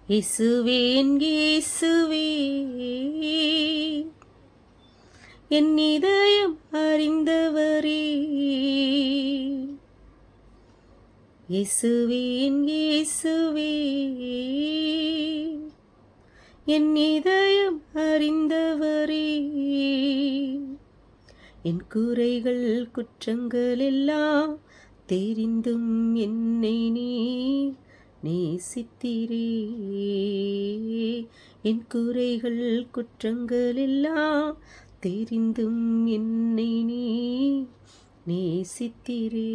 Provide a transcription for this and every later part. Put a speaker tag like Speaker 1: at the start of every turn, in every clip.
Speaker 1: இயேசுவே என் இயேசுவே, என் இதயம் அறிந்தவரே. இயேசுவே என் இயேசுவே, என் இதயம் அறிந்தவரே. என் குறைகள் குற்றங்கள் எல்லாம் தெரிந்தும் என்னை நீ நேசித்தீரே. என் குறைகள் குற்றங்கள் எல்லாம் தெரிந்தும் என்னை நீ நேசித்தீரே.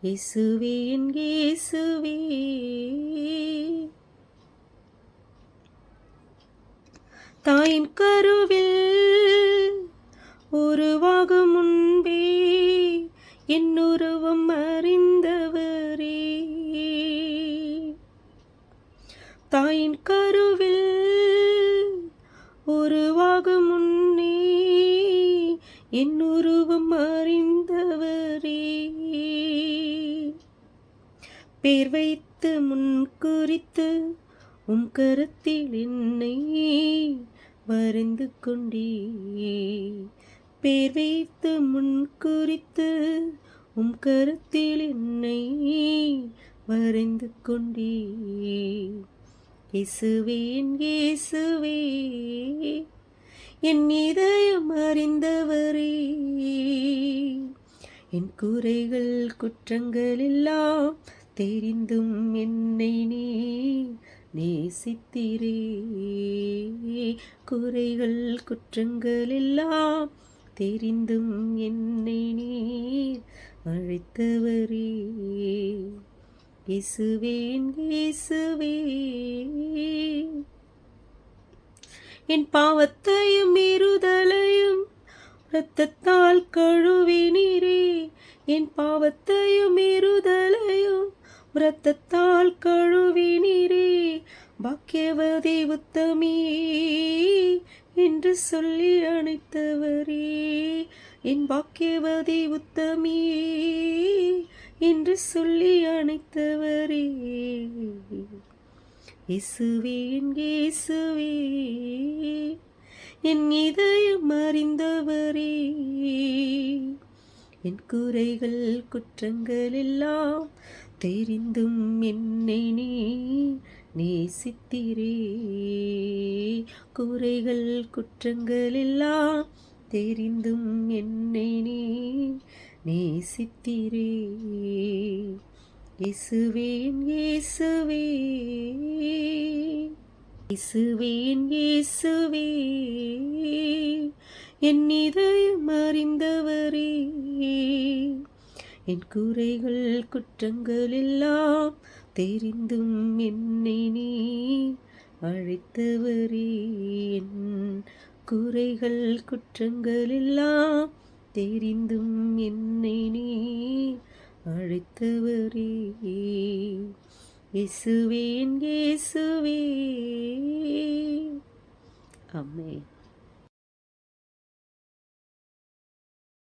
Speaker 1: இயேசுவே என் இயேசுவே, தாயின் கருவில் உருவாகும் முன்பே என் உருவம் அறிந்தவரே. தாயின் கருவில் உருவாகும் முன்னே என் உருவம் அறிந்தவரே. பேர் வைத்து முன் குறித்து உம் கருத்தில் என்னை வரைந்து கொண்டே. பேர் வைத்து முன் குறித்து உம் கருத்தில் என்னை வரைந்து கொண்டே. இயேசுவே என் இயேசுவே, என் இதயம் அறிந்தவரே. என் குறைகள் குற்றங்கள் எல்லாம் தெரிந்தும் என்னை நீ நேசித்தீரே. குறைகள் குற்றங்கள் எல்லாம் தெரிந்தும் என்னை நீர் அழைத்தவரே. இயேசுவே என் இயேசுவே, என் பாவத்தையும் மீறுதலையும் இரத்தத்தால் கழுவினீரே. என் பாவத்தையும் மீறுதலையும் இரத்தத்தால் கழுவினீரே. பாக்கியவதி உத்தமி என்று சொல்லி அழைத்தவரே. என் பாக்கியவதி உத்தமி என்று சொல்லி அழைத்தவரே. இயேசுவே என் இயேசுவே, என் இதயம் அறிந்தவரே. என் குறைகள் குற்றங்கள் எல்லாம் தெரிந்தும் என்னை நீ நேசித்தீரே. குறைகள் குற்றங்கள் எல்லாம் தெரிந்தும் என்னை நீ நேசித்தீரே. இயேசுவே என் இயேசுவே, இயேசுவே என் இயேசுவே, என் இதயம் அறிந்தவரே. என் குறைகள் குற்றங்கள் எல்லாம் தெரிந்தும் என்னை நீ அழைத்தவரே. என் குறைகள் குற்றங்கள் எல்லாம் தெரிந்தும் என்னை நீ அழைத்தவரே. இயேசுவே என் இயேசுவே. ஆமென்.